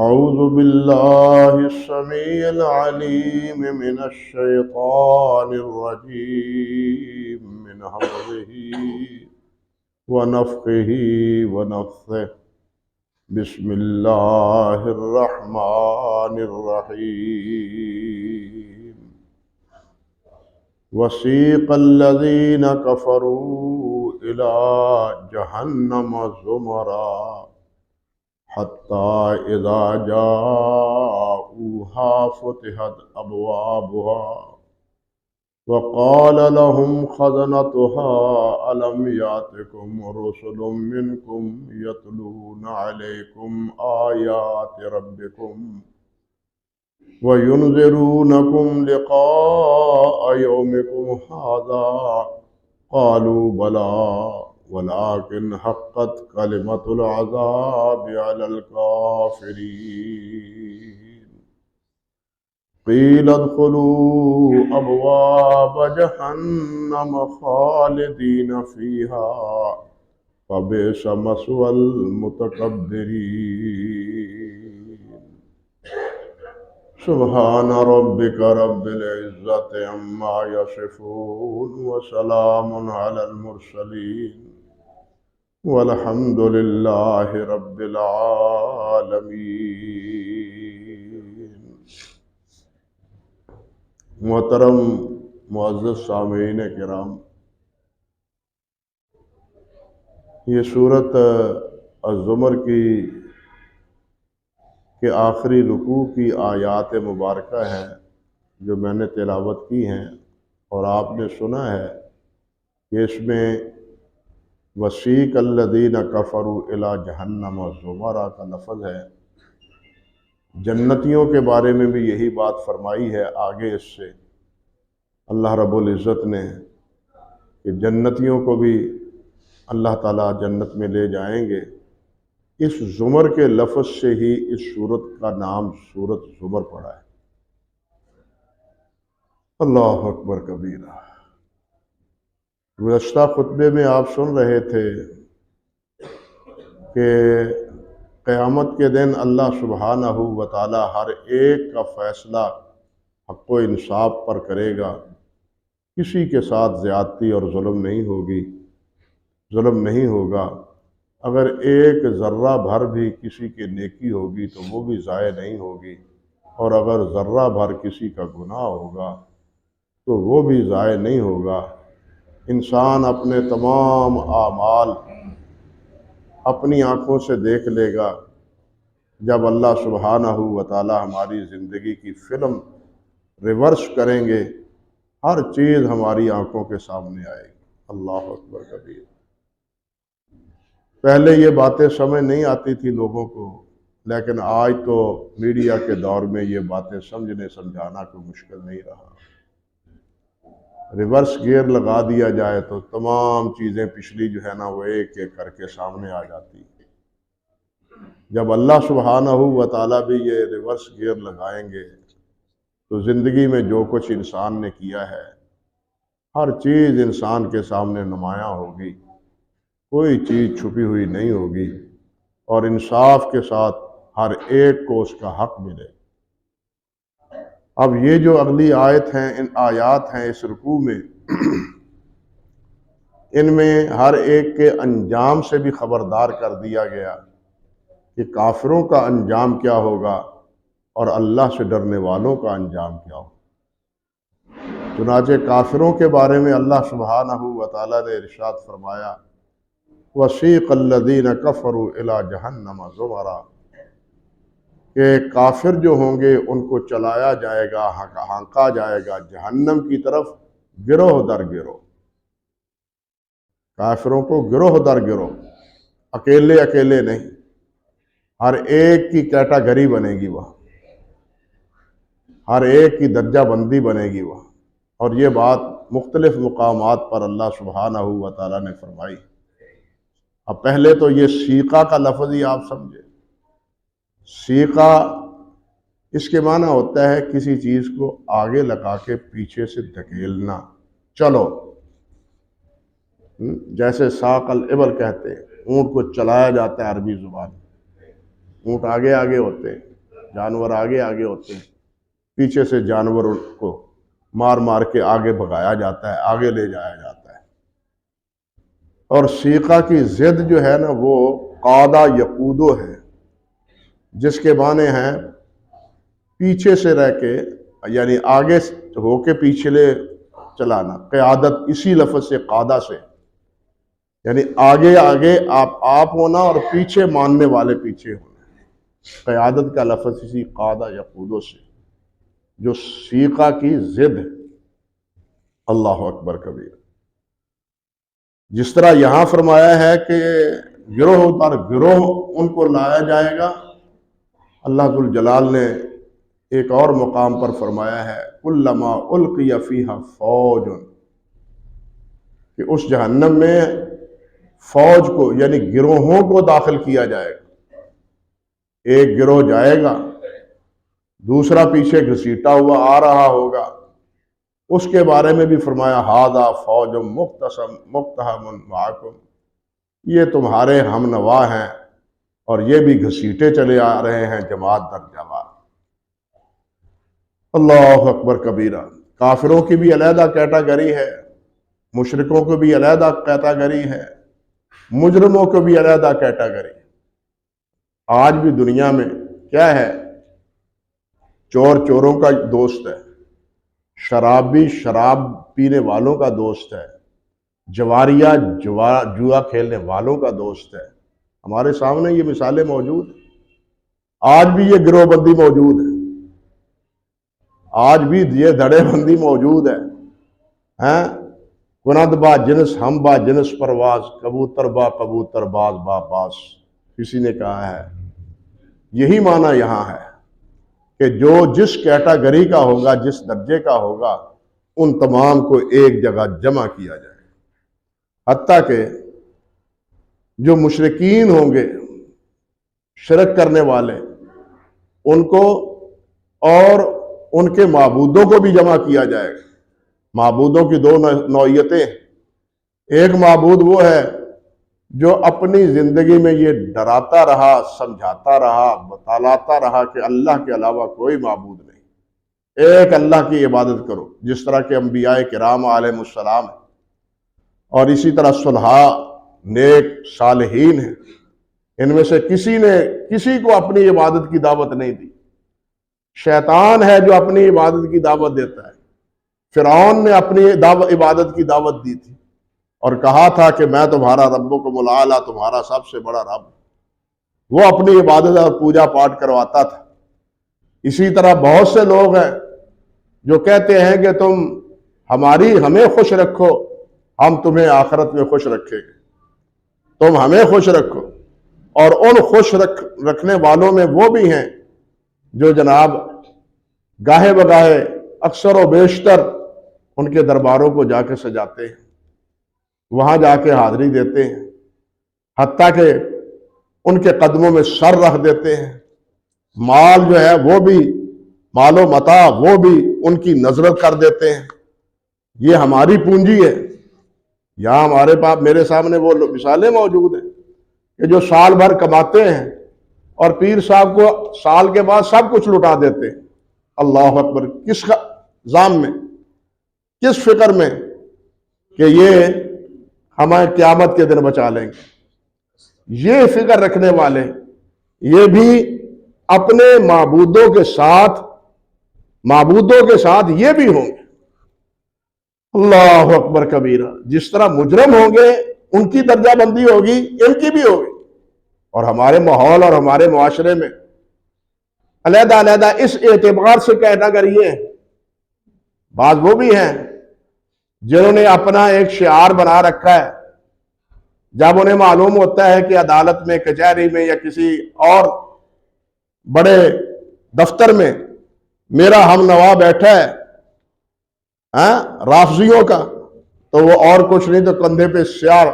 أعوذ بالله السميع العليم من الشيطان الرجيم من همزه ونفخه ونفثه بسم الله الرحمن الرحيم وسيق الذين كفروا إلى جهنم زمرا حتى إذا جاءوها فتحت أبوابها وقال لهم خزنتها ألم يأتكم رسل منكم يتلون عليكم آيات ربكم وينذرونكم لقاء يومكم هذا قالوا بلى ولكن حقت كلمة العذاب على الكافرين قيل ادخلوا أبواب جهنم خالدين فيها فبئس مثوى المتكبرين سبحان ربك رب العزة عما يصفون وسلام على المرسلين والحمد لله رب العالمین۔ محترم معزز سامعین کرام، یہ سورت الزمر کے آخری رکوع کی آیات مبارکہ ہیں جو میں نے تلاوت کی ہیں، اور آپ نے سنا ہے کہ اس میں وسیق الذین کفروا الی جہنم زمرا کا لفظ ہے۔ جنتیوں کے بارے میں بھی یہی بات فرمائی ہے آگے اس سے اللہ رب العزت نے کہ جنتیوں کو بھی اللہ تعالیٰ جنت میں لے جائیں گے۔ اس زمر کے لفظ سے ہی اس سورت کا نام سورت زمر پڑا ہے۔ اللہ اکبر کبیرہ۔ گزشتہ خطبے میں آپ سن رہے تھے کہ قیامت کے دن اللہ سبحانہ و تعالی ہر ایک کا فیصلہ حق و انصاف پر کرے گا، کسی کے ساتھ زیادتی اور ظلم نہیں ہوگا۔ اگر ایک ذرہ بھر بھی کسی کی نیکی ہوگی تو وہ بھی ضائع نہیں ہوگی، اور اگر ذرہ بھر کسی کا گناہ ہوگا تو وہ بھی ضائع نہیں ہوگا۔ انسان اپنے تمام اعمال اپنی آنکھوں سے دیکھ لے گا۔ جب اللہ سبحانہ و تعالی ہماری زندگی کی فلم ریورس کریں گے، ہر چیز ہماری آنکھوں کے سامنے آئے گی۔ اللہ اکبر کبیر۔ پہلے یہ باتیں سمجھ نہیں آتی تھی لوگوں کو، لیکن آج تو میڈیا کے دور میں یہ باتیں سمجھانا کوئی مشکل نہیں رہا۔ ریورس گیئر لگا دیا جائے تو تمام چیزیں پچھلی جو ہے نا وہ ایک ایک کر کے سامنے آ جاتی۔ جب اللہ سبحانہ و تعالیٰ بھی یہ ریورس گیئر لگائیں گے تو زندگی میں جو کچھ انسان نے کیا ہے ہر چیز انسان کے سامنے نمایاں ہوگی، کوئی چیز چھپی ہوئی نہیں ہوگی، اور انصاف کے ساتھ ہر ایک کو اس کا حق ملے۔ اب یہ جو اگلی آیات ہیں اس رکوع میں، ان میں ہر ایک کے انجام سے بھی خبردار کر دیا گیا کہ کافروں کا انجام کیا ہوگا اور اللہ سے ڈرنے والوں کا انجام کیا ہوگا۔ چنانچہ کافروں کے بارے میں اللہ سبحانہ و تعالیٰ نے ارشاد فرمایا وَسِيقَ الَّذِينَ كَفَرُوا إِلَى جَهَنَّمَ زُمَرًا، کہ کافر جو ہوں گے ان کو چلایا جائے گا، ہانکا جائے گا جہنم کی طرف گروہ در گروہ۔ کافروں کو گروہ در گروہ، اکیلے اکیلے نہیں، ہر ایک کی کیٹاگری بنے گی وہاں، ہر ایک کی درجہ بندی بنے گی وہاں۔ اور یہ بات مختلف مقامات پر اللہ سبحانہ و تعالیٰ نے فرمائی۔ اب پہلے تو یہ سیقہ کا لفظ ہی آپ سمجھے۔ سیقہ اس کے معنی ہوتا ہے کسی چیز کو آگے لگا کے پیچھے سے دھکیلنا، چلو، جیسے ساق الابل کہتے ہیں، اونٹ کو چلایا جاتا ہے عربی زبان۔ اونٹ آگے آگے ہوتے ہیں، جانور آگے آگے ہوتے ہیں، پیچھے سے جانور کو مار مار کے آگے بھگایا جاتا ہے، آگے لے جایا جاتا ہے۔ اور سیقہ کی ضد جو ہے نا وہ قادہ یقودو ہے، جس کے معنی ہیں پیچھے سے رہ کے، یعنی آگے ہو کے پیچھے لے چلانا۔ قیادت اسی لفظ سے، قادہ سے، یعنی آگے آگے آپ ہونا اور پیچھے ماننے والے پیچھے ہونا۔ قیادت کا لفظ اسی قادہ یقودو سے، جو سیقہ کی ضد ہے۔ اللہ اکبر کبیر۔ جس طرح یہاں فرمایا ہے کہ گروہ پر گروہ ان کو لایا جائے گا، اللہ ذوالجلال نے ایک اور مقام پر فرمایا ہے کلما القی فیہا فوج، کہ اس جہنم میں فوج کو یعنی گروہوں کو داخل کیا جائے گا۔ ایک گروہ جائے گا، دوسرا پیچھے گھسیٹا ہوا آ رہا ہوگا، اس کے بارے میں بھی فرمایا ھذا فوج مقتحم معکم، یہ تمہارے ہم نوا ہیں اور یہ بھی گھسیٹے چلے آ رہے ہیں جماعت در جماعت۔ اللہ اکبر کبیرہ۔ کافروں کی بھی علیحدہ کیٹاگری ہے، مشرکوں کو بھی علیحدہ کیٹاگری ہے، مجرموں کو بھی علیحدہ کیٹاگری ہے۔ آج بھی دنیا میں کیا ہے؟ چور چوروں کا دوست ہے، شرابی شراب پینے والوں کا دوست ہے، جواریہ جوا کھیلنے والوں کا دوست ہے۔ ہمارے سامنے یہ مثالیں موجود ہیں۔ آج بھی یہ گروہ بندی موجود ہے، آج بھی یہ دھڑے بندی موجود ہے۔ کند با جنس ہم با جنس پرواز، کبوتر با کبوتر باز با باز، کسی نے کہا ہے۔ یہی معنی یہاں ہے کہ جو جس کیٹاگری کا ہوگا، جس درجے کا ہوگا، ان تمام کو ایک جگہ جمع کیا جائے گا۔ حتیٰ کہ جو مشرکین ہوں گے، شرک کرنے والے، ان کو اور ان کے معبودوں کو بھی جمع کیا جائے گا۔ معبودوں کی دو نوعیتیں، ایک معبود وہ ہے جو اپنی زندگی میں یہ ڈراتا رہا، سمجھاتا رہا، بتالاتا رہا کہ اللہ کے علاوہ کوئی معبود نہیں، ایک اللہ کی عبادت کرو، جس طرح کے انبیاء کرام علیہ السلام ہیں، اور اسی طرح صلحاء، نیک، صالحین ہیں۔ ان میں سے کسی نے کسی کو اپنی عبادت کی دعوت نہیں دی۔ شیطان ہے جو اپنی عبادت کی دعوت دیتا ہے۔ فرعون نے اپنی عبادت کی دعوت دی تھی اور کہا تھا کہ میں تمہارا ربکم الاعلی، تمہارا سب سے بڑا رب۔ وہ اپنی عبادت اور پوجا پاٹ کرواتا تھا۔ اسی طرح بہت سے لوگ ہیں جو کہتے ہیں کہ تم ہمیں خوش رکھو، ہم تمہیں آخرت میں خوش رکھیں گے، تم ہمیں خوش رکھو۔ اور ان خوش رکھنے والوں میں وہ بھی ہیں جو جناب گاہے بگاہے اکثر و بیشتر ان کے درباروں کو جا کے سجاتے ہیں، وہاں جا کے حاضری دیتے ہیں، حتیٰ کہ ان کے قدموں میں سر رکھ دیتے ہیں۔ مال جو ہے وہ بھی، مال و متاع وہ بھی ان کی نظرت کر دیتے ہیں۔ یہ ہماری پونجی ہے۔ یہاں ہمارے پاس میرے سامنے وہ مثالیں موجود ہیں کہ جو سال بھر کماتے ہیں اور پیر صاحب کو سال کے بعد سب کچھ لٹا دیتے ہیں۔ اللہ اکبر۔ کس ذام میں، کس فکر میں کہ یہ ہمیں قیامت کے دن بچا لیں گے؟ یہ فکر رکھنے والے یہ بھی اپنے معبودوں کے ساتھ یہ بھی ہوں گے۔ اللہ اکبر کبیرہ۔ جس طرح مجرم ہوں گے ان کی درجہ بندی ہوگی، ان کی بھی ہوگی۔ اور ہمارے ماحول اور ہمارے معاشرے میں علیحدہ علیحدہ اس اعتبار سے کیٹاگری ہیں۔ بعض وہ بھی ہیں جنہوں نے اپنا ایک شعار بنا رکھا ہے، جب انہیں معلوم ہوتا ہے کہ عدالت میں، کچہری میں یا کسی اور بڑے دفتر میں میرا ہم نوا بیٹھا ہے رافضیوں کا، تو وہ اور کچھ نہیں تو کندھے پہ سیاہ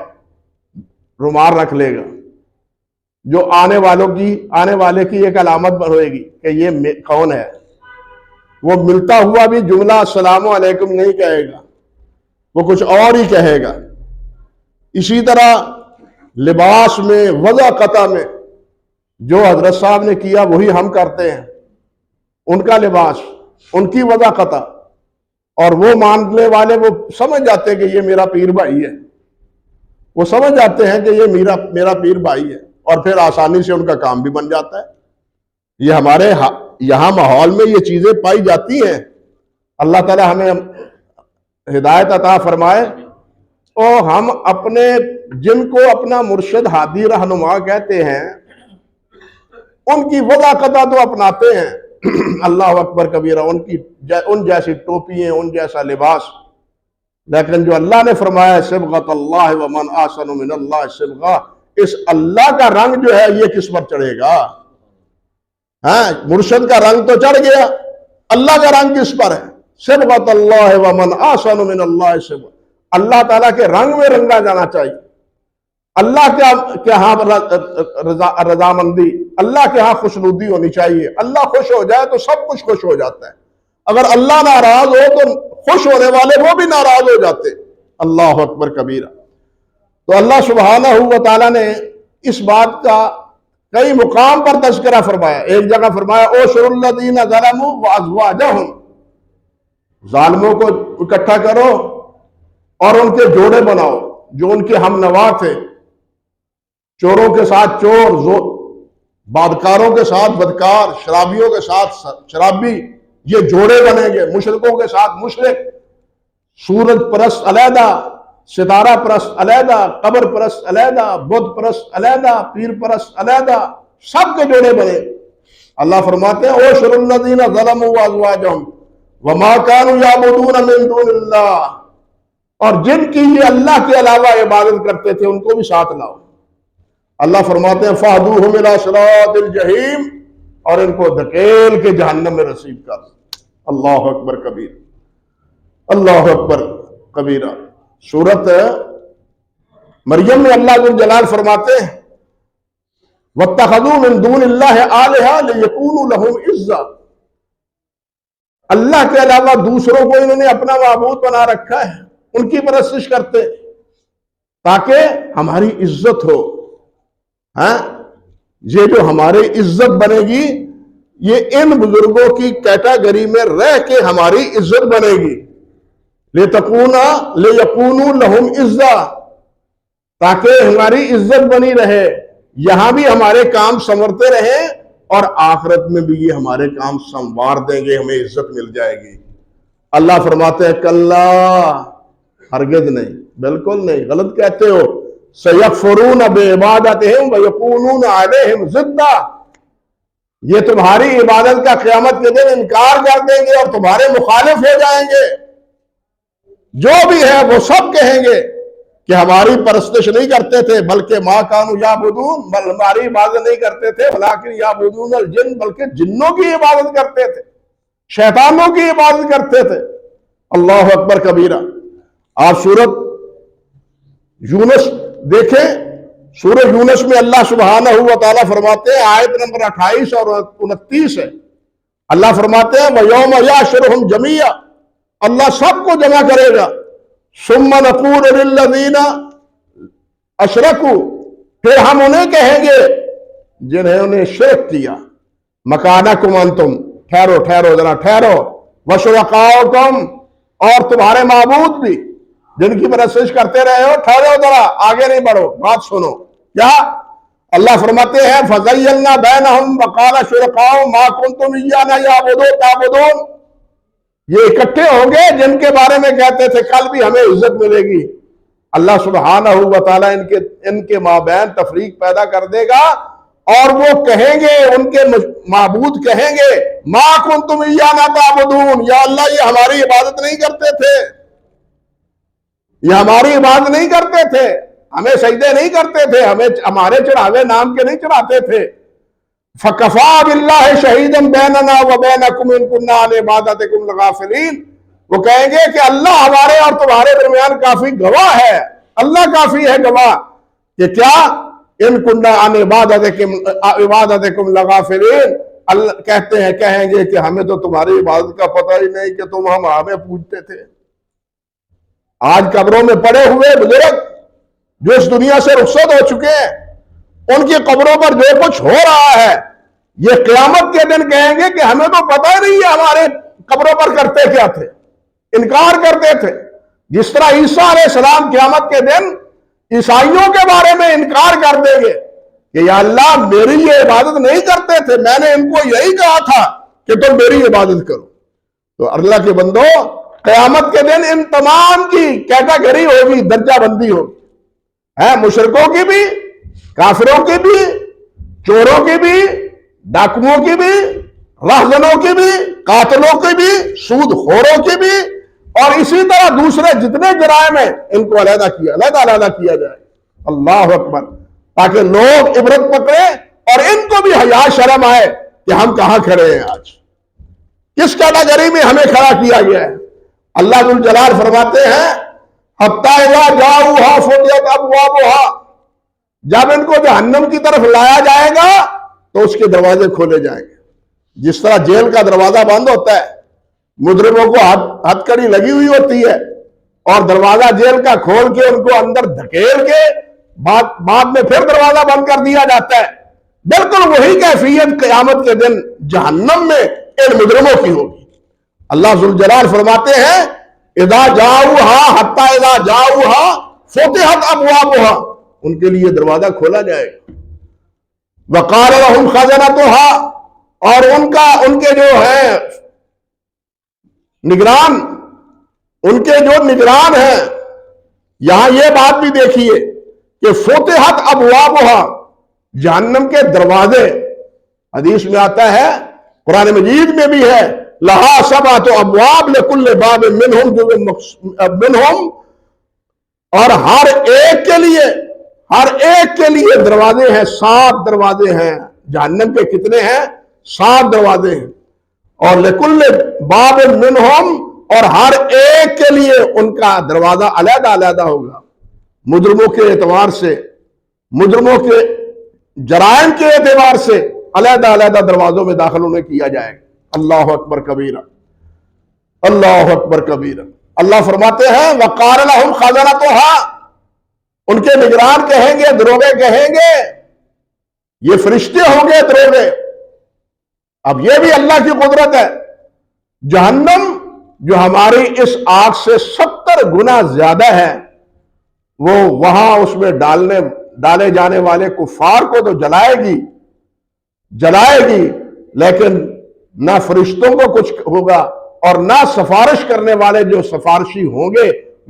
رومال رکھ لے گا، جو آنے والے کی ایک علامت ہوئے گی کہ یہ کون ہے۔ وہ ملتا ہوا بھی جملہ السلام علیکم نہیں کہے گا، وہ کچھ اور ہی کہے گا۔ اسی طرح لباس میں، وضع قطع میں جو حضرت صاحب نے کیا وہی ہم کرتے ہیں، ان کا لباس، ان کی وضاقت، اور وہ ماننے والے وہ سمجھ جاتے ہیں کہ یہ میرا پیر بھائی ہے، وہ سمجھ جاتے ہیں کہ یہ میرا پیر بھائی ہے، اور پھر آسانی سے ان کا کام بھی بن جاتا ہے۔ یہ ہمارے یہاں ماحول میں یہ چیزیں پائی جاتی ہیں۔ اللہ تعالی ہمیں ہدایت عطا فرمائے، اور ہم اپنے جن کو اپنا مرشد ہادی رہنما کہتے ہیں ان کی وضاقت تو اپناتے ہیں، اللہ اکبر کبیرہ، ان جیسی ٹوپیاں، ان جیسا لباس، لیکن جو اللہ نے فرمایا صبغۃ اللہ ومن احسن من اللہ صبغہ، اس اللہ کا رنگ جو ہے یہ کس پر چڑھے گا؟ ہاں، مرشد کا رنگ تو چڑھ گیا، اللہ کا رنگ کس پر ہے؟ صبغۃ اللہ ومن احسن من اللہ صبغہ، اللہ تعالیٰ کے رنگ میں رنگا جانا چاہیے، اللہ کے ہاں رضامندی، اللہ کے ہاں خوشنودی ہونی چاہیے۔ اللہ خوش ہو جائے تو سب کچھ خوش ہو جاتا ہے، اگر اللہ ناراض ہو تو خوش ہونے والے وہ بھی ناراض ہو جاتے۔ اللہ اکبر کبیرہ۔ تو اللہ سبحانہ و تعالیٰ نے اس بات کا کئی مقام پر تذکرہ فرمایا۔ ایک جگہ فرمایا اوشر الذین ظلموا وازواجہم، ظالموں کو اکٹھا کرو اور ان کے جوڑے بناؤ جو ان کے ہم نوا تھے، چوروں کے ساتھ چور، بدکاروں کے ساتھ بدکار، شرابیوں کے ساتھ شرابی، یہ جوڑے بنیں گے، مشرکوں کے ساتھ مشرک، سورج پرست علیحدہ، ستارہ پرست علیحدہ، قبر پرست علیحدہ، بت پرست علیحدہ، پیر پرست علیحدہ، سب کے جوڑے بنے۔ اللہ فرماتے ہیں اوشر الذین ظلموا وازواجہم وما كانوا يعبدون من دون اللہ، اور جن کی یہ اللہ کے علاوہ عبادت کرتے تھے ان کو بھی ساتھ لاؤ۔ اللہ فرماتے ہیں فَاهْدُوهُمْ إِلَىٰ صِرَاطِ الْجَحِيمِ، اور ان کو دھکیل کے جہنم میں رسید کر۔ اللہ اکبر کبیر، اللہ اکبر کبیرہ۔ سورت مریم میں اللہ جل جلال فرماتے ہیں وَاتَّخَذُوا مِن دُونِ اللَّهِ آلِهَةً لِيَكُونُوا لَهُمْ عِزًّا، اللہ کے علاوہ دوسروں کو انہوں نے اپنا معبود بنا رکھا ہے، ان کی پرستش کرتے تاکہ ہماری عزت ہو۔ ہاں، یہ جو ہماری عزت بنے گی یہ ان بزرگوں کی کیٹاگری میں رہ کے ہماری عزت بنے گی۔ لِيَكُونُوا لَهُمْ عِزًّا، تاکہ ہماری عزت بنی رہے، یہاں بھی ہمارے کام سنورتے رہیں اور آخرت میں بھی یہ ہمارے کام سنوار دیں گے، ہمیں عزت مل جائے گی۔ اللہ فرماتے ہیں کلا، ہرگز نہیں، بالکل نہیں، غلط کہتے ہو، سَيَكْفُرُونَ بِعِبَادَتِهِمْ وَيَكُونُونَ عَلَيْهِمْ ضِدًّا، یہ تمہاری عبادت کا قیامت کے دن انکار کر دیں گے اور تمہارے مخالف ہو جائیں گے۔ جو بھی ہے وہ سب کہیں گے کہ ہماری پرستش نہیں کرتے تھے، بلکہ ما کانوا یعبدون، بل ہماری عبادت نہیں کرتے تھے، ولیکن یعبدون الجن، بلکہ جنوں کی عبادت کرتے تھے، شیطانوں کی عبادت کرتے تھے۔ اللہ اکبر کبیرہ۔ آپ سورت یونس دیکھیں، سورہ یونس میں اللہ سبحانہ و تعالیٰ فرماتے ہیں، آیت نمبر 28 اور 29 ہے، اللہ فرماتے ہیں وَيَوْمَ يَحْشُرُهُمْ جَمِيعًا، اللہ سب کو جمع کرے گا، ثُمَّ نَقُولُ لِلَّذِينَ أَشْرَكُوا، پھر ہم انہیں کہیں گے جنہوں نے شرک کیا، مَكَانَكُمْ أَنْتُمْ، ٹھہرو ٹھہرو ذرا ٹھہرو، وَشُرَكَاؤُكُمْ، اور تمہارے معبود بھی جن کی پرستش کرتے رہے ہو، ٹھہرو ذرا، آگے نہیں بڑھو، بات سنو۔ کیا اللہ فرماتے ہیں فَزَيَّلْنَا بَيْنَهُمْ وَقَالَ شُرَكَاؤُهُمْ مَا كُنْتُمْ إِيَّانَا تَعْبُدُونَ، یہ اکٹھے ہوں گے جن کے بارے میں کہتے تھے کل بھی ہمیں عزت ملے گی۔ اللہ سبحانہ و تعالیٰ ان کے مابین تفریق پیدا کر دے گا، اور وہ کہیں گے، ان کے معبود کہیں گے مَا كُنْتُمْ إِيَّانَا تَعْبُدُونَ، یا اللہ یہ ہماری عبادت نہیں کرتے تھے، یہ ہماری عبادت نہیں کرتے تھے، ہمیں سجدے نہیں کرتے تھے، ہمارے چڑھاوے نام کے نہیں چڑھاتے تھے۔ فَكَفَىٰ بِاللَّهِ شَهِيدًا بَيْنَنَا وَبَيْنَكُمْ إِن كُنَّا عَنْ عِبَادَتِكُمْ لَغَافِلِينَ، وہ کہیں گے کہ اللہ ہمارے اور تمہارے درمیان کافی گواہ ہے، اللہ کافی ہے گواہ کہ کیا ان كُنَّا عَنْ عِبَادَتِكُمْ لَغَافِلِينَ، اللہ کہیں گے کہ ہمیں تو تمہاری عبادت کا پتہ ہی نہیں کہ تم ہمیں پوجتے تھے۔ آج قبروں میں پڑے ہوئے بزرگ جو اس دنیا سے رخصت ہو چکے ہیں، ان کی قبروں پر جو کچھ ہو رہا ہے یہ قیامت کے دن کہیں گے کہ ہمیں تو پتہ نہیں ہے ہمارے قبروں پر کرتے کیا تھے، انکار کرتے تھے۔ جس طرح عیسیٰ علیہ السلام قیامت کے دن عیسائیوں کے بارے میں انکار کر دیں گے کہ یا اللہ میری یہ عبادت نہیں کرتے تھے، میں نے ان کو یہی کہا تھا کہ تم میری عبادت کرو۔ تو اللہ کے بندو قیامت کے دن ان تمام کی کیٹیگری ہوگی، درجہ بندی ہوگی، مشرکوں کی بھی، کافروں کی بھی، چوروں کی بھی، ڈاکوؤں کی بھی، راہزنوں کی بھی، قاتلوں کی بھی، سود خوروں کی بھی، اور اسی طرح دوسرے جتنے جرائم ہیں ان کو علیحدہ کیا جائے۔ اللہ اکبر، تاکہ لوگ عبرت پکڑے اور ان کو بھی حیا شرم آئے کہ ہم کہاں کھڑے ہیں، آج کس کیٹیگری میں ہمیں کھڑا کیا گیا ہے۔ اللہ ذو الجلال فرماتے ہیں حتی اذا جاؤوہا فتحت ابوابہا، جب ان کو جہنم کی طرف لایا جائے گا تو اس کے دروازے کھولے جائیں گے۔ جس طرح جیل کا دروازہ بند ہوتا ہے، مجرموں کو ہتھ کڑی لگی ہوئی ہوتی ہے اور دروازہ جیل کا کھول کے ان کو اندر دھکیل کے بعد میں پھر دروازہ بند کر دیا جاتا ہے، بالکل وہی کیفیت قیامت کے دن جہنم میں ان مجرموں کی ہوگی۔ اللہ ذو الجلال فرماتے ہیں اذا جاؤوہا حتی اذا جاؤوہا فتحت ابوابہا، ان کے لیے دروازہ کھولا جائے گا۔ وقال لهم خزنتها، اور ان کے جو ہیں نگران، ان کے جو نگران ہیں، یہاں یہ بات بھی دیکھیے کہ فتحت ابوابہا، جہنم کے دروازے، حدیث میں آتا ہے، قرآن مجید میں بھی ہے، لہا سبعۃ ابواب لکل باب منہم، اور ہر ایک کے لیے دروازے ہیں، 7 دروازے ہیں۔ جہنم کے کتنے ہیں؟ 7 دروازے ہیں، اور لکل باب منہم، اور ہر ایک کے لیے ان کا دروازہ علیحدہ ہوگا۔ مجرموں کے اعتبار سے، مجرموں کے جرائم کے اعتبار سے علیحدہ دروازوں میں داخل انہیں کیا جائے گا۔ اللہ اکبر کبیرہ، اللہ اکبر کبیرہ۔ اللہ فرماتے ہیں وقال لهم خزنتها، ان کے نگران کہیں گے، دروغے کہیں گے، یہ فرشتے ہوں گے دروغے۔ اب یہ بھی اللہ کی قدرت ہے، جہنم جو ہماری اس آگ سے 70 گنا زیادہ ہے، وہ وہاں اس میں ڈالے جانے والے کفار کو تو جلائے گی، لیکن نہ فرشتوں کو کچھ ہوگا اور نہ سفارش کرنے والے جو سفارشی ہوں گے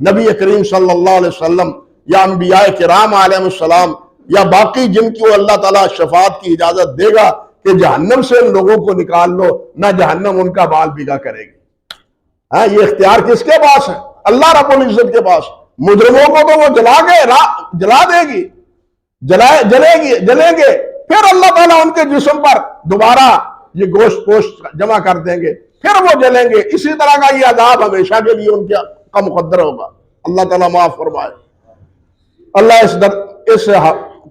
نبی کریم صلی اللہ علیہ وسلم یا انبیاء کرام علیہ السلام یا باقی جن کو اللہ تعالیٰ شفاعت کی اجازت دے گا کہ جہنم سے ان لوگوں کو نکال لو، نہ جہنم ان کا بال بیگا کرے گی۔ یہ اختیار کس کے پاس ہے؟ اللہ رب العزت کے پاس۔ مجرموں کو تو وہ جلا دے گی، جلیں گے، پھر اللہ تعالیٰ ان کے جسم پر دوبارہ یہ گوشت پوشت جمع کر دیں گے، پھر وہ جلیں گے۔ اسی طرح کا یہ عذاب ہمیشہ کے لیے ان کا مقدر ہوگا۔ اللہ تعالیٰ معاف فرمائے، اللہ اس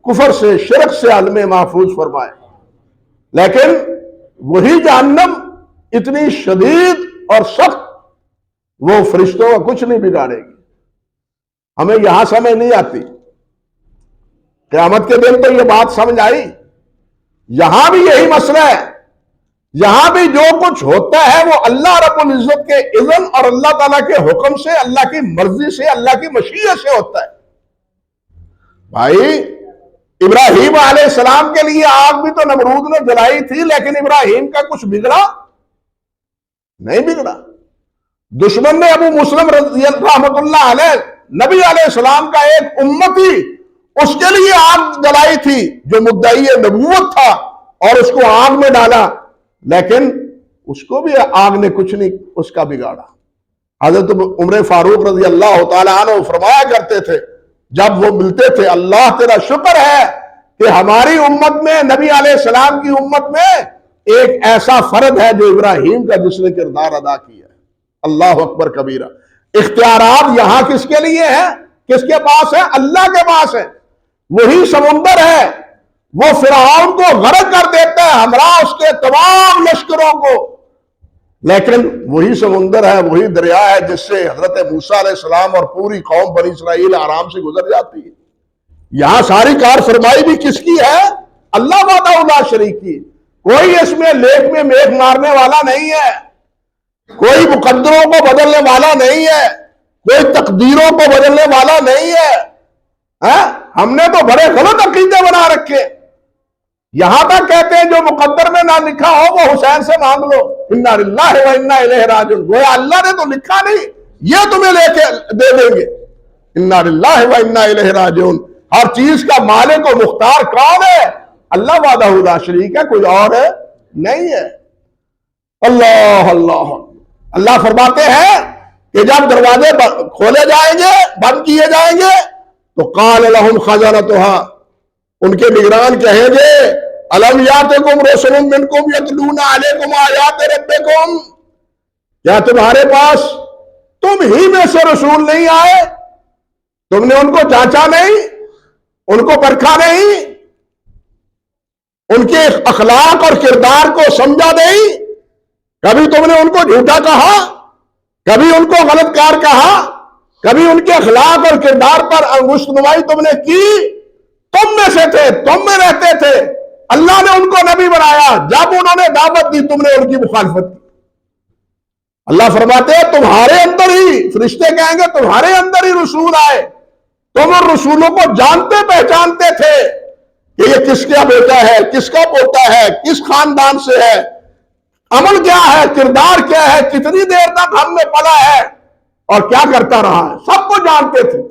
کفر سے، شرک سے عالم محفوظ فرمائے۔ لیکن وہی جہنم اتنی شدید اور سخت، وہ فرشتوں کا کچھ نہیں بگاڑے گی۔ ہمیں یہاں سمجھ نہیں آتی، قیامت کے دن تو یہ بات سمجھ آئی، یہاں بھی یہی مسئلہ ہے۔ یہاں بھی جو کچھ ہوتا ہے وہ اللہ رب العزت کے اذن اور اللہ تعالیٰ کے حکم سے، اللہ کی مرضی سے، اللہ کی مشیت سے ہوتا ہے۔ بھائی ابراہیم علیہ السلام کے لیے آگ بھی تو نمرود نے جلائی تھی، لیکن ابراہیم کا کچھ بگڑا نہیں بگڑا۔ دشمن نے ابو مسلم رحمت اللہ علیہ، نبی علیہ السلام کا ایک امتی، اس کے لیے آگ جلائی تھی جو مدعی نبوت تھا، اور اس کو آگ میں ڈالا، لیکن اس کو بھی آگ نے کچھ نہیں اس کا بگاڑا۔ حضرت عمر فاروق رضی اللہ تعالیٰ عنہ فرمایا کرتے تھے جب وہ ملتے تھے، اللہ تیرا شکر ہے کہ ہماری امت میں، نبی علیہ السلام کی امت میں ایک ایسا فرد ہے جو ابراہیم کا جس نے کردار ادا کیا ہے۔ اللہ اکبر کبیرہ۔ اختیارات یہاں کس کے لیے ہیں؟ کس کے پاس ہے؟ اللہ کے پاس ہے۔ وہی سمندر ہے، وہ فرعون کو غرق کر دیتا ہے ہمراہ اس کے تمام لشکروں کو، لیکن وہی سمندر ہے، وہی دریا ہے جس سے حضرت موسیٰ علیہ السلام اور پوری قوم بنی اسرائیل آرام سے گزر جاتی ہے۔ یہاں ساری کار فرمائی بھی کس کی ہے؟ اللہ وحدہ لا شریک کی. کوئی اس میں لیک میں میک مارنے والا نہیں ہے، کوئی مقدروں کو بدلنے والا نہیں ہے، کوئی تقدیروں کو بدلنے والا نہیں ہے. ہم نے تو بڑے غلط عقیدے بنا رکھے. یہاں تک کہتے ہیں جو مقدر میں نہ لکھا ہو وہ حسین سے مانگ لو. انا للہ و انا الیہ راجعون. گویا اللہ نے تو لکھا نہیں، یہ تمہیں لے کے دے دیں گے. انا للہ و انا الیہ راجعون. ہر چیز کا مالک و مختار کون ہے؟ اللہ وحدہ لا شریک ہے، کوئی اور نہیں ہے. اللہ اللہ. اللہ فرماتے ہیں کہ جب دروازے کھولے جائیں گے، بند کیے جائیں گے، تو قال لهم خزنتها، ان کے نگران کہیں گے الم یاتکم رسول منکم یتلون علیکم آیات ربکم، کیا تمہارے پاس تم ہی میں سے رسول نہیں آئے؟ تم نے ان کو جانچا نہیں، ان کو پرکھا نہیں، ان کے اخلاق اور کردار کو سمجھا نہیں؟ کبھی تم نے ان کو جھوٹا کہا، کبھی ان کو غلط کار کہا، کبھی ان کے اخلاق اور کردار پر انگشت نمائی تم نے کی؟ تم میں سے تھے، تم میں رہتے تھے. اللہ نے ان کو نبی بنایا، جب انہوں نے دعوت دی تم نے ان کی مخالفت کی. اللہ فرماتے ہیں تمہارے اندر ہی، فرشتے کہیں گے تمہارے اندر ہی رسول آئے، تم ان رسولوں کو جانتے پہچانتے تھے کہ یہ کس کا بیٹا ہے، کس کا پوتا ہے، کس خاندان سے ہے، عمل کیا ہے، کردار کیا ہے، کتنی دیر تک ہم میں پلا ہے اور کیا کرتا رہا ہے، سب کو جانتے تھے.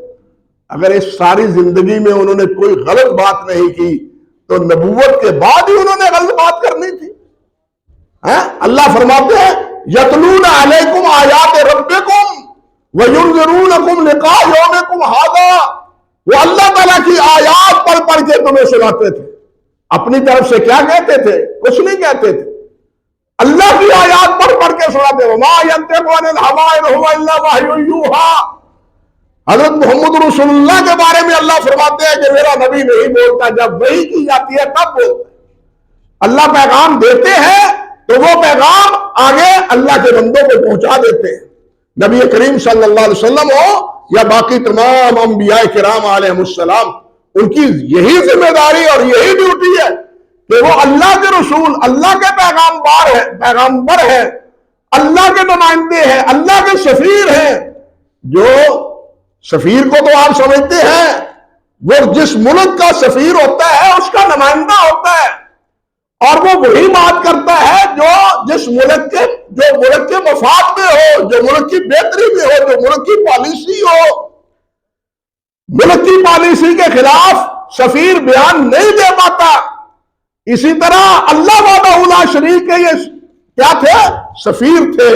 اگر اس ساری زندگی میں انہوں نے کوئی غلط بات نہیں کی تو نبوت کے بعد ہی انہوں نے غلط بات کرنی تھی. اللہ فرماتے ہیں یتلون علیکم آیات ربکم وینذرونکم لقاء یومکم ھذا. وہ اللہ تعالیٰ کی آیات پڑھ پڑھ کے تمہیں سناتے تھے. اپنی طرف سے کیا کہتے تھے؟ کچھ نہیں کہتے تھے. اللہ کی آیات پڑھ پڑھ کے سناتے. وما ینطق عن الھوی ان ھو الا وحی یوحی. حضرت محمد رسول اللہ کے بارے میں اللہ فرماتے ہیں کہ میرا نبی نہیں بولتا، جب وحی کی جاتی ہے تب بولتا ہے. اللہ پیغام دیتے ہیں تو وہ پیغام آگے اللہ کے بندوں کو پہنچا دیتے ہیں. نبی کریم صلی اللہ علیہ وسلم ہو یا باقی تمام انبیاء کرام علیہ السلام، ان کی یہی ذمہ داری اور یہی ڈیوٹی ہے کہ وہ اللہ کے رسول، اللہ کے پیغامبر ہیں، اللہ کے نمائندے ہیں، اللہ کے سفیر ہیں. جو سفیر کو تو آپ سمجھتے ہیں، وہ جس ملک کا سفیر ہوتا ہے اس کا نمائندہ ہوتا ہے، اور وہ وہی بات کرتا ہے جو جس ملک کے مفاد میں ہو، جو ملک کی بہتری میں ہو، جو ملک کی پالیسی ہو. ملک کی پالیسی کے خلاف سفیر بیان نہیں دے پاتا. اسی طرح اللہ وحدہ لا شریک کے یہ کیا تھے؟ سفیر تھے.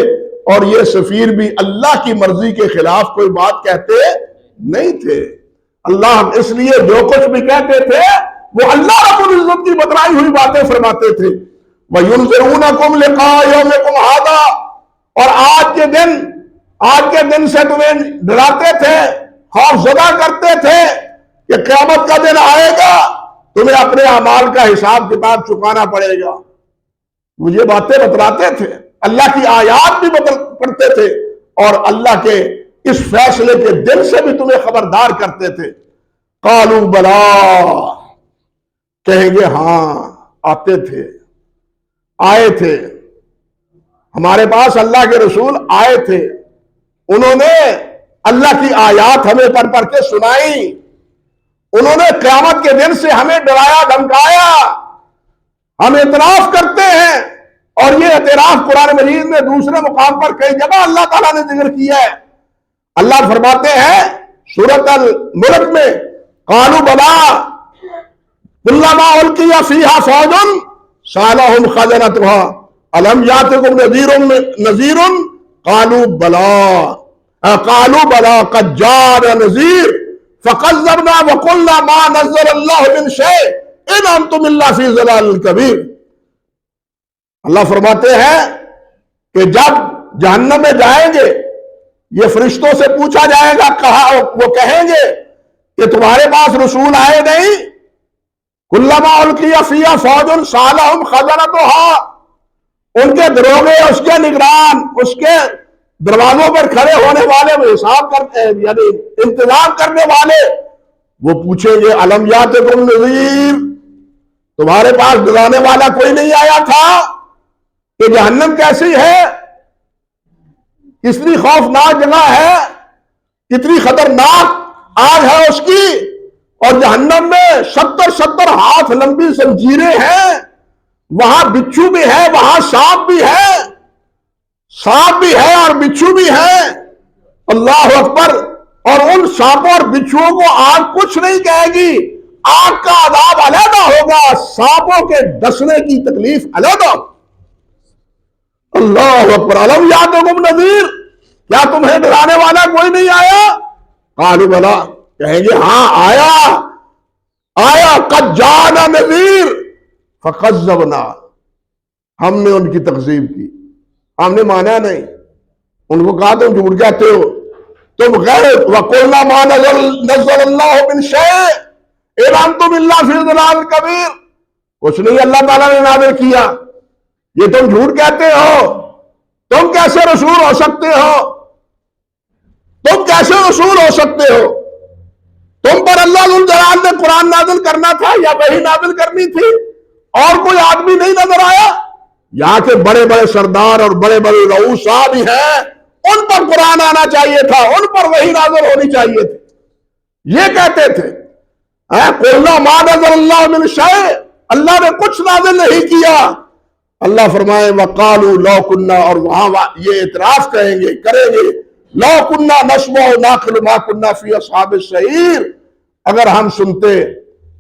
اور یہ سفیر بھی اللہ کی مرضی کے خلاف کوئی بات کہتے نہیں تھے. اللہ اس لیے جو کچھ بھی کہتے تھے وہ اللہ رب العزت کی بتلائی ہوئی باتیں فرماتے تھے. وَيُنذِرُونَكُمْ لِقَاءَ يَوْمِكُمْ هَذَا. اور آج کے دن سے تمہیں ڈراتے تھے، خوف زدہ کرتے تھے کہ قیامت کا دن آئے گا، تمہیں اپنے اعمال کا حساب کتاب چکانا پڑے گا. مجھے باتیں بتلاتے تھے، اللہ کی آیات بھی پڑھتے تھے، اور اللہ کے اس فیصلے کے دن سے بھی تمہیں خبردار کرتے تھے. قالوا بلا، کہیں گے ہاں آتے تھے، آئے تھے، ہمارے پاس اللہ کے رسول آئے تھے، انہوں نے اللہ کی آیات ہمیں پڑھ پڑھ کے سنائی، انہوں نے قیامت کے دن سے ہمیں ڈرایا دھمکایا. ہم اعتراف کرتے ہیں، اور یہ اعتراف قرآن مجید میں دوسرے مقام پر کئی جگہ اللہ تعالیٰ نے ذکر کیا ہے. اللہ فرماتے ہیں سورۃ الملک میں قالوا بلا کلما القی فیہا فوج سألہم خزنتها الم یاتکم نذیر قالوا بلا قد جاءنا نذیر فکذبنا وقلنا ما نزل اللہ من شیء ان انتم الا فی ضلال کبیر. اللہ فرماتے ہیں کہ جب جہنم میں جائیں گے، یہ فرشتوں سے پوچھا جائے گا، وہ کہیں گے کہ تمہارے پاس رسول آئے نہیں. کلما القی فیہا فوج سألہم خزنتها. ان کے دروغے، اس کے نگران، اس کے دروازوں پر کھڑے ہونے والے، حساب کرتے ہیں یعنی انتظام کرنے والے، وہ پوچھیں گے الم یاتکم نذیر، تمہارے پاس ڈرانے والا کوئی نہیں آیا تھا کہ جہنم کیسی ہے، کتنی خوفناک جگہ ہے، کتنی خطرناک آگ ہے اس کی، اور جہنم میں 70 ہاتھ لمبی زنجیریں ہیں، وہاں بچھو بھی ہے، وہاں سانپ بھی ہے، سانپ بھی ہے اور بچھو بھی ہے، اللہ اکبر۔ اور ان سانپوں اور بچھوؤں کو آگ کچھ نہیں کہے گی، آگ کا عذاب علیحدہ ہوگا، سانپوں کے ڈسنے کی تکلیف علیحدہ۔ اللہ اکبر۔ الم یاتکم نذیر، کیا تمہیں ڈرانے والا کوئی نہیں آیا؟ قالوا بلا، کہیں گے ہاں آیا قد جاءنا نذیر فکذبنا، ہم نے ان کی تکذیب کی، ہم نے مانا نہیں، ان کو کہا تم جھوٹ کہتے ہو، تم غیر وَقُلْنَا مَا نَزَّلَ اللَّهُ مِنْ شَيْءٍ إِنْ أَنْتُمْ إِلَّا فِي ضَلَالٍ كَبِيرٍ، کچھ نہیں اللہ تعالیٰ نے نازل کیا، یہ تم جھوٹ کہتے ہو، تم کیسے رسول ہو سکتے ہو، تم کیسے رسول ہو سکتے ہو، تم پر اللہ ذو الجلال نے قرآن نازل کرنا تھا یا وحی نازل کرنی تھی، اور کوئی آدمی نہیں نظر آیا؟ یہاں کے بڑے بڑے سردار اور بڑے بڑے رؤسا بھی ہیں، ان پر قرآن آنا چاہیے تھا، ان پر وحی نازل ہونی چاہیے تھی، یہ کہتے تھے قُلْنَا مَا نَزَّلَ اللَّهُ مِنْ شَيْءٍ، اللہ نے کچھ نازل نہیں کیا۔ اللہ فرمائے وَقَالُوا لَوْ كُنَّا، اور وہاں یہ اعتراف کریں گے لَوْ كُنَّا نَسْمَعُ نَعْقِلُ مَا كُنَّا فِي أَصْحَابِ السَّعِيرِ، اگر ہم سنتے،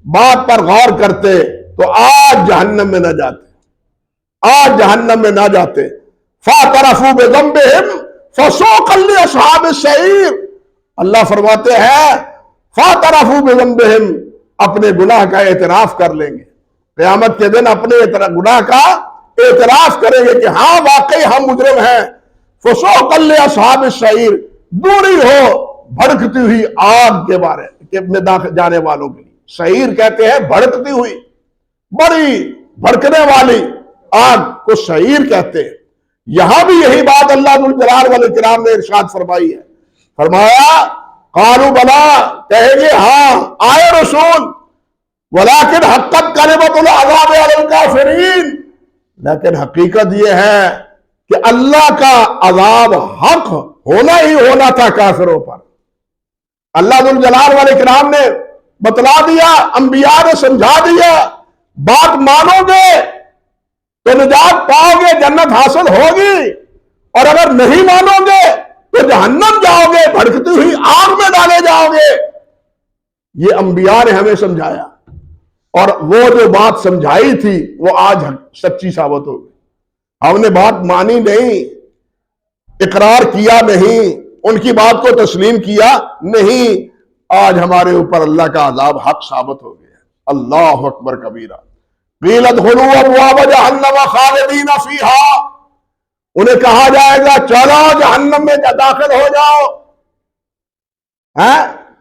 بات پر غور کرتے تو آج جہنم میں نہ جاتے، آج جہنم میں نہ جاتے۔ فَاعْتَرَفُوا بِذَنبِهِمْ فَسُوقًا لِأَصْحَابِ السَّعِيرِ، اللہ فرماتے ہیں فَاعْتَرَفُوا بِذَنبِهِمْ، اپنے گناہ کا اعتراف کر لیں گے، قیامت کے دن اپنے گناہ کا اعتراف کریں گے کہ ہاں واقعی ہم مجرم ہیں۔ فَسُوقًا لِأَصْحَابِ السَّعِيرِ، دوری ہو بھڑکتی ہوئی آگ کے بارے میں جانے والوں کے لیے، سعیر کہتے ہیں بھڑکتی ہوئی، بڑی بھڑکنے والی آگ کو سعیر کہتے ہیں۔ یہاں بھی یہی بات اللہ ذو الجلال والاکرام نے ارشاد فرمائی ہے، فرمایا قالوا بلا، کہیں گے ہاں آئے رسول، ولیکن حقت کلمۃ العذاب علی الکافرین، لیکن حقیقت یہ ہے کہ اللہ کا عذاب حق ہونا ہی ہونا تھا کافروں پر۔ اللہ ذو الجلال والاکرام نے بتلا دیا، انبیاء نے سمجھا دیا، بات مانو گے تو نجات پاؤ گے، جنت حاصل ہوگی، اور اگر نہیں مانو گے تو جہنم جاؤ گے، بھڑکتی ہوئی آگ میں ڈالے جاؤ گے۔ یہ انبیاء نے ہمیں سمجھایا، اور وہ جو بات سمجھائی تھی وہ آج سچی ثابت ہو گئی۔ ہم نے بات مانی نہیں، اقرار کیا نہیں، ان کی بات کو تسلیم کیا نہیں، آج ہمارے اوپر اللہ کا عذاب حق ثابت ہو گیا۔ اللہ اکبر کبیرہ۔ قیل ادخلوا ابواب جہنم خالدین فیہا، انہیں کہا جائے گا چلو جہنم میں داخل ہو جاؤ،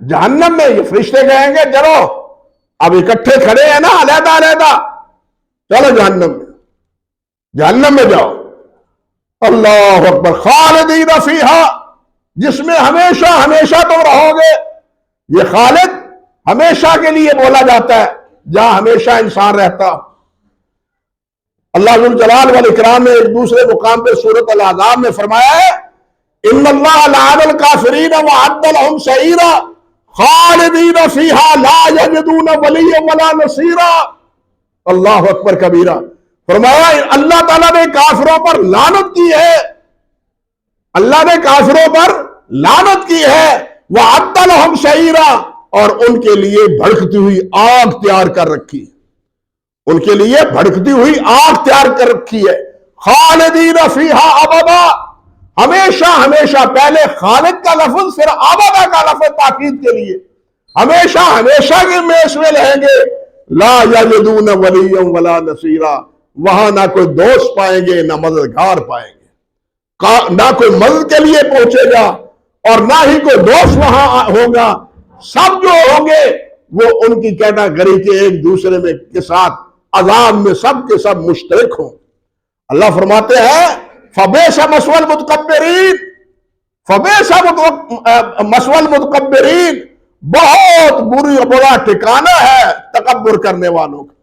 جہنم میں۔ یہ فرشتے کہیں گے چلو، اب اکٹھے کھڑے ہیں نا علیحدہ علیحدہ، چلو جہنم میں جاؤ۔ اللہ اکبر۔ خالدین فیہا، جس میں ہمیشہ ہمیشہ تم رہو گے۔ یہ خالد ہمیشہ کے لیے بولا جاتا ہے، جہاں ہمیشہ انسان رہتا۔ اللہ ذو الجلال والاکرام نے ایک دوسرے مقام پہ سورۃ الاحزاب میں فرمایا ہے ان اللہ لعن الکافرین وعد لهم سعیرا خالدین فیہا لا یجدون ولیا ولا نصیرا۔ اللہ اکبر کبیرہ۔ فرمایا اللہ تعالیٰ نے کافروں پر لعنت کی ہے، اللہ نے کافروں پر لعنت کی ہے، وعد لهم سعیرا، اور ان کے لیے بھڑکتی ہوئی آگ تیار کر رکھی ہے، ان کے لیے بھڑکتی ہوئی آگ تیار کر رکھی ہے۔ خالدین فیہا ابدا، ہمیشہ ہمیشہ، پہلے خالد کا لفظ پھر ابدا کا لفظ تاکید کے لیے، ہمیشہ ہمیشہ کے میں اس میں رہیں گے۔ لا یجدون ولیا ولا نصیرا، وہاں نہ کوئی دوست پائیں گے نہ مددگار پائیں گے، نہ کوئی مدد کے لیے پہنچے گا اور نہ ہی کوئی دوست وہاں ہوگا۔ سب جو ہوں گے وہ ان کی کیٹاگری کے ایک دوسرے میں کے ساتھ عذاب میں سب کے سب مشترک ہوں۔ اللہ فرماتے ہیں فَبِئْسَ مَثْوَى الْمُتَكَبِّرِينَ، فَبِئْسَ مَثْوَى الْمُتَكَبِّرِينَ، بہت برا ٹھکانہ ہے تکبر کرنے والوں کا،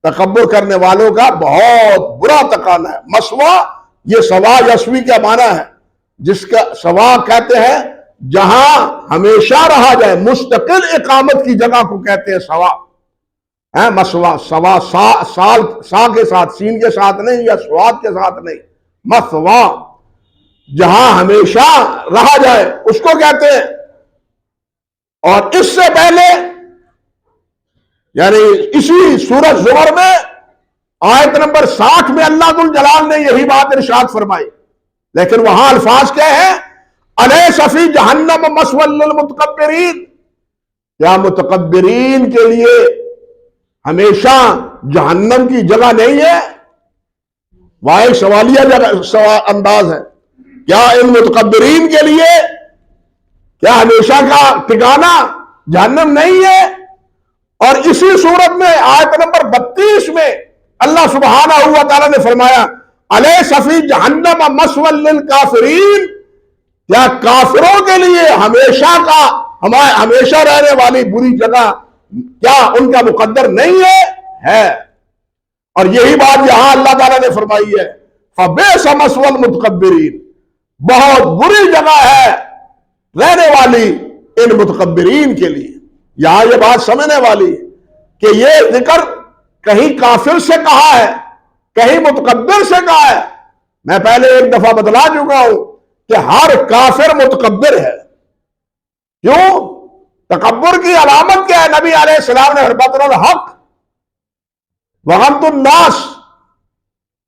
تکبر کرنے والوں کا بہت برا ٹھکانہ ہے۔ مسوا یہ سوا یسوی کا معنی ہے، جس کا سوا کہتے ہیں جہاں ہمیشہ رہا جائے، مستقل اقامت کی جگہ کو کہتے ہیں سوا ہے۔ مسوا، سوا سا کے ساتھ، سین کے ساتھ نہیں یا سواد کے ساتھ نہیں، مسوا جہاں ہمیشہ رہا جائے اس کو کہتے ہیں۔ اور اس سے پہلے یعنی اسی سورۃ زمر میں آیت نمبر 60 میں اللہ ذو الجلال نے یہی بات ارشاد فرمائی، لیکن وہاں الفاظ کیا ہے؟ الیس فی جہنم مثوی للمتکبرین، کیا متکبرین کے لیے ہمیشہ جہنم کی جگہ نہیں ہے؟ وہاں ایک سوالیہ انداز ہے، کیا ان متکبرین کے لیے کیا ہمیشہ کا ٹھکانہ جہنم نہیں ہے؟ اور اسی صورت میں آیت نمبر 32 میں اللہ سبحانہ و تعالیٰ نے فرمایا الیس فی جہنم مثوی للکافرین، کیا کافروں کے لیے ہمیشہ رہنے والی بری جگہ کیا ان کا مقدر نہیں ہے؟ اور یہی بات یہاں اللہ تعالیٰ نے فرمائی ہے فبئس مثوی المتکبرین، بہت بری جگہ ہے رہنے والی ان متکبرین کے لیے۔ یہاں یہ بات سمجھنے والی ہے کہ یہ ذکر کہیں کافر سے کہا ہے، کہیں متکبر سے کہا ہے۔ میں پہلے ایک دفعہ بتلا چکا ہوں کہ ہر کافر متکبر ہے۔ کیوں؟ تکبر کی علامت کیا ہے؟ نبی علیہ السلام نے بطر الحق وغمط الناس،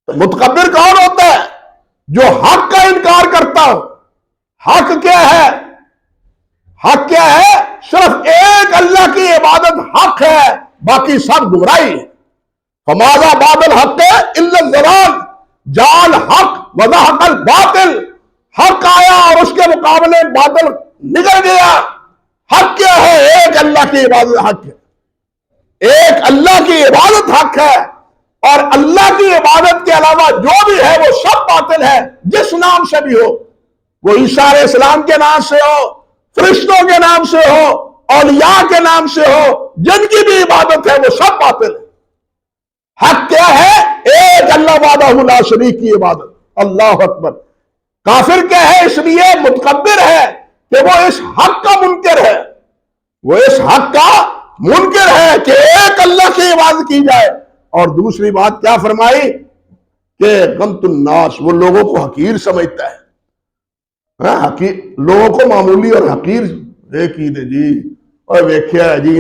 متکبر کون ہوتا ہے؟ جو حق کا انکار کرتا ہو۔ حق کیا ہے؟ حق کیا ہے؟ صرف ایک اللہ کی عبادت حق ہے، باقی سب گمراہی ہے۔ فماذا بعد الحق الا الضلال، جعل حق وزهق الباطل، حق آیا اور اس کے مقابلے باطل نکل گیا۔ حق کیا ہے؟ ایک اللہ کی عبادت حق ہے، ایک اللہ کی عبادت حق ہے، اور اللہ کی عبادت کے علاوہ جو بھی ہے وہ سب باطل ہے، جس نام سے بھی ہو، وہ عیسیٰ علیہ السلام کے نام سے ہو، فرشتوں کے نام سے ہو، اولیاء کے نام سے ہو، جن کی بھی عبادت ہے وہ سب باطل ہے۔ حق کیا ہے؟ ایک اللہ وحدہ لا شریک کی عبادت۔ اللہ اکبر۔ کافر کیا ہے؟ اس لیے متکبر ہے کہ وہ اس حق کا منکر ہے، وہ اس حق کا منکر ہے کہ ایک اللہ کی عبادت کی جائے۔ اور دوسری بات کیا فرمائی کہ غمط الناس، وہ لوگوں کو حقیر سمجھتا ہے۔ لوگوں کو معمولی اور حقیر دیکھی دے جی، اور ویکھیا ہے جی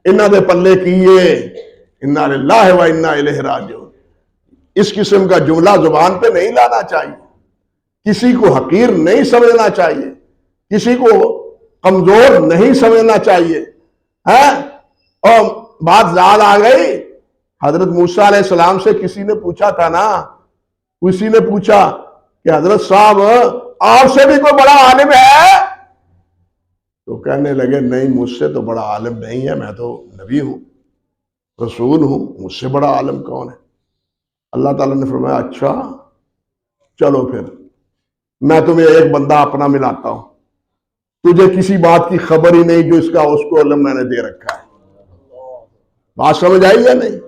انہاں دے پلے کیے، انا للہ و انا الیہ راجعون۔ اس قسم کا جملہ زبان پہ نہیں لانا چاہیے، کسی کو حقیر نہیں سمجھنا چاہیے، کسی کو کمزور نہیں سمجھنا چاہیے۔ اور بات یاد آ گئی، حضرت موسیٰ علیہ السلام سے کسی نے پوچھا تھا نا، کسی نے پوچھا کہ حضرت صاحب آپ سے بھی کوئی بڑا عالم ہے؟ تو کہنے لگے نہیں، مجھ سے تو بڑا عالم نہیں ہے، میں تو نبی ہوں، رسول ہوں، مجھ سے بڑا عالم کون ہے؟ اللہ تعالیٰ نے فرمایا اچھا چلو پھر میں تمہیں ایک بندہ اپنا ملاتا ہوں، تجھے کسی بات کی خبر ہی نہیں جو اس کو علم میں نے دے رکھا ہے۔ بات سمجھ آئی یا نہیں؟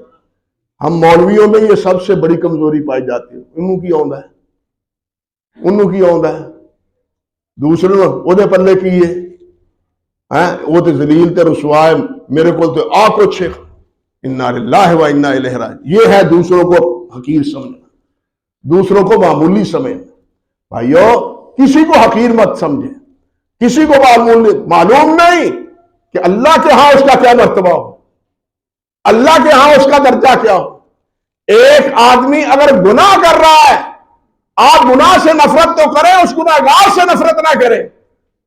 ہم مولویوں میں یہ سب سے بڑی کمزوری پائی جاتی ہے، انہوں کی آندا ہے، انہوں کی آندا ہے، دوسرے وہ دے پلے کیے، وہ تے ذلیل تے رسوا ہے، میرے کو تے آ کچھ، انا للہ و انا الیہ راجعون۔ یہ ہے دوسروں کو حقیر سمجھنا، دوسروں کو معمولی سمجھنا۔ بھائیو کسی کو حقیر مت سمجھے، کسی کو معلوم نہیں کہ اللہ کے ہاں اس کا کیا مرتبہ ہو، اللہ کے ہاں اس کا درجہ کیا ہو۔ ایک آدمی اگر گناہ کر رہا ہے، آپ گناہ سے نفرت تو کریں، اس گناہگار سے نفرت نہ کریں،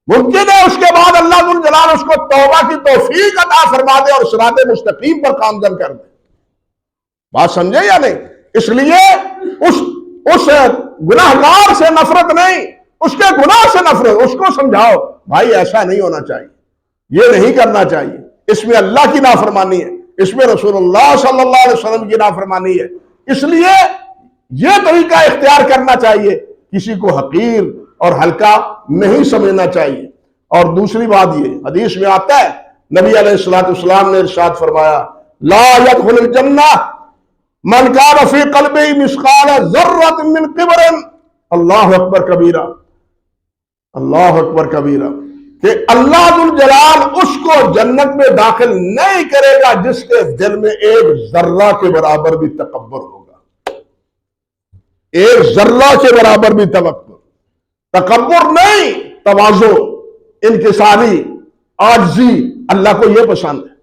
ممکن ہے اس کے بعد اللہ ذو الجلال اس کو توبہ کی توفیق عطا فرما دے اور صراط مستقیم پر گامزن کر دے۔ بات سمجھے یا نہیں؟ اس لیے اس گناہگار سے نفرت نہیں، اس کے گناہ سے نفرت، اس کو سمجھاؤ بھائی ایسا نہیں ہونا چاہیے، یہ نہیں کرنا چاہیے، اس میں اللہ کی نافرمانی ہے، اس میں رسول اللہ صلی اللہ علیہ وسلم کی نافرمانی ہے۔ اس لیے یہ طریقہ اختیار کرنا چاہیے، کسی کو حقیر اور ہلکا نہیں سمجھنا چاہیے۔ اور دوسری بات یہ حدیث میں آتا ہے، نبی علیہ الصلوۃ والسلام نے ارشاد فرمایا لا يدخل الجنہ من کان فی قلبہ مثقال ذرۃ من کبر، اللہ اکبر کبیرہ، اللہ اکبر کبیرہ، کہ اللہ ذوالجلال اس کو جنت میں داخل نہیں کرے گا جس کے دل میں ایک ذرہ کے برابر بھی تکبر ہوگا، ایک ذرہ کے برابر بھی تکبر نہیں، تواضع، انکساری، عاجزی، اللہ کو یہ پسند ہے،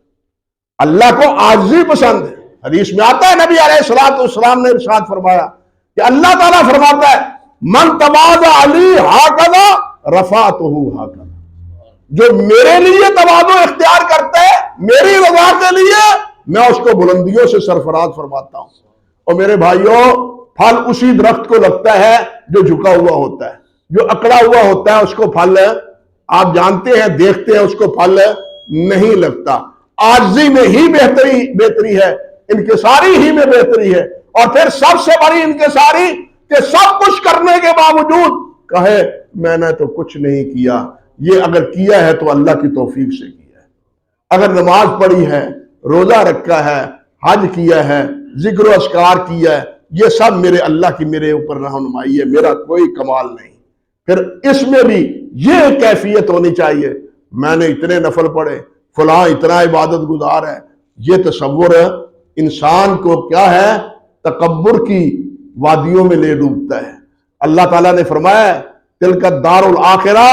اللہ کو عاجزی پسند ہے۔ حدیث میں آتا ہے نبی علیہ الصلوۃ والسلام نے ارشاد فرمایا کہ اللہ تعالیٰ فرماتا ہے من تواضع لی ہکذا رفعتہ ہکذا، جو میرے لیے تواضع اختیار کرتا ہے میری رضا کے لیے، میں اس کو بلندیوں سے سرفراز فرماتا ہوں۔ اور میرے بھائیوں، پھل اسی درخت کو لگتا ہے جو جھکا ہوا ہوتا ہے، جو اکڑا ہوا ہوتا ہے اس کو پھل آپ جانتے ہیں، دیکھتے ہیں، اس کو پھل نہیں لگتا۔ عاجزی میں ہی بہتری ہے، انکساری ہی میں بہتری ہے، اور پھر سب سے بڑی انکساری کہ سب کچھ کرنے کے باوجود کہے میں نے تو کچھ نہیں کیا۔ یہ اگر کیا ہے تو اللہ کی توفیق سے کیا ہے، اگر نماز پڑھی ہے، روزہ رکھا ہے، حج کیا ہے، ذکر و اذکار کیا ہے، یہ سب میرے اللہ کی میرے اوپر رہنمائی ہے، میرا کوئی کمال نہیں۔ پھر اس میں بھی یہ کیفیت ہونی چاہیے میں نے اتنے نفل پڑھے، فلاں اتنا عبادت گزار ہے۔ یہ تصور انسان کو کیا ہے، تکبر کی وادیوں میں لے ڈوبتا ہے۔ اللہ تعالیٰ نے فرمایا تلک الدار الآخرہ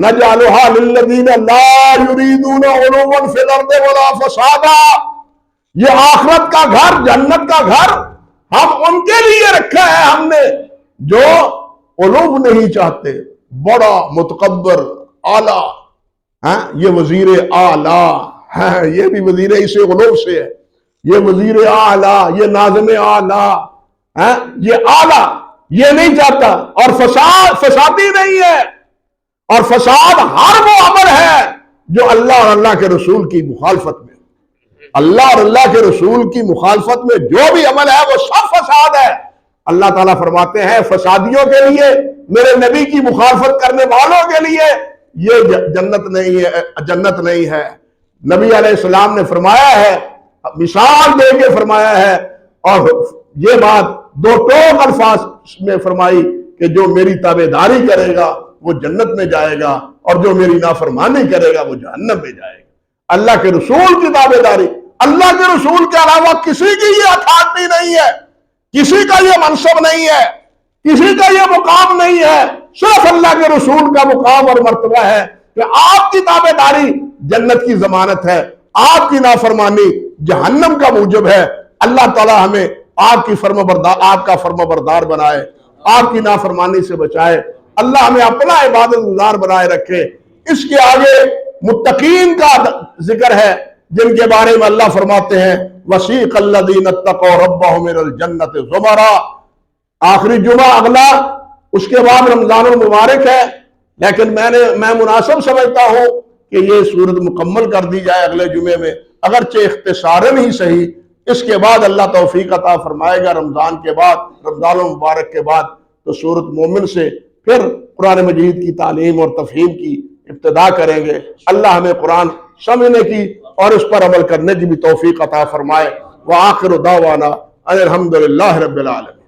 نجعلھا للذین لا یریدون علوا فی الارض ولا فسادا، یہ آخرت کا گھر، جنت کا گھر ہم ان کے لیے رکھا ہے ہم نے جو علو نہیں چاہتے، بڑا متکبر اعلیٰ، یہ وزیر اعلیٰ، یہ بھی وزیر اسے علو سے ہے، یہ وزیر اعلیٰ، یہ ناظم اعلیٰ، یہ اعلیٰ، یہ نہیں چاہتا۔ اور فسادی نہیں ہے، اور فساد ہر وہ عمل ہے جو اللہ اور اللہ کے رسول کی مخالفت میں، اللہ اور اللہ کے رسول کی مخالفت میں جو بھی عمل ہے وہ سب فساد ہے۔ اللہ تعالیٰ فرماتے ہیں فسادیوں کے لیے، میرے نبی کی مخالفت کرنے والوں کے لیے یہ جنت نہیں ہے۔ نبی علیہ السلام نے فرمایا ہے، مثال دے کے فرمایا ہے، اور یہ بات دو ٹوک الفاظ میں فرمائی کہ جو میری تابعداری کرے گا وہ جنت میں جائے گا، اور جو میری نافرمانی کرے گا وہ جہنم میں جائے گا۔ اللہ کے رسول کی تابعداری، اللہ کے رسول کے علاوہ کسی کی یہ اتھارٹی نہیں ہے، کسی کا یہ منصب نہیں ہے، کسی کا یہ مقام نہیں ہے، صرف اللہ کے رسول کا مقام اور مرتبہ ہے کہ آپ کی تابعداری جنت کی ضمانت ہے، آپ کی نافرمانی جہنم کا موجب ہے۔ اللہ تعالی ہمیں آپ کا فرما بردار بنائے، آپ کی نافرمانی سے بچائے، اللہ ہمیں اپنا عبادت گزار بنائے رکھے۔ اس کے آگے متقین کا ذکر ہے جن کے بارے میں اللہ فرماتے ہیں وَسِيقَ الَّذِينَ اتَّقَوْا رَبَّهُمْ إِلَى الْجَنَّةِ زُمَرًا۔ آخری جمعہ اگلا، اس کے بعد رمضان المبارک ہے، لیکن میں مناسب سمجھتا ہوں کہ یہ سورت مکمل کر دی جائے اگلے جمعے میں، اگرچہ اختصاراً ہی صحیح۔ اس کے بعد اللہ توفیق عطا فرمائے گا، رمضان کے بعد، رمضان المبارک کے بعد تو سورت مومن سے پھر قرآن مجید کی تعلیم اور تفہیم کی ابتدا کریں گے۔ اللہ ہمیں قرآن سمجھنے کی اور اس پر عمل کرنے کی بھی توفیق عطا فرمائے۔ وآخر دعوانا ان الحمد للہ رب العالمین۔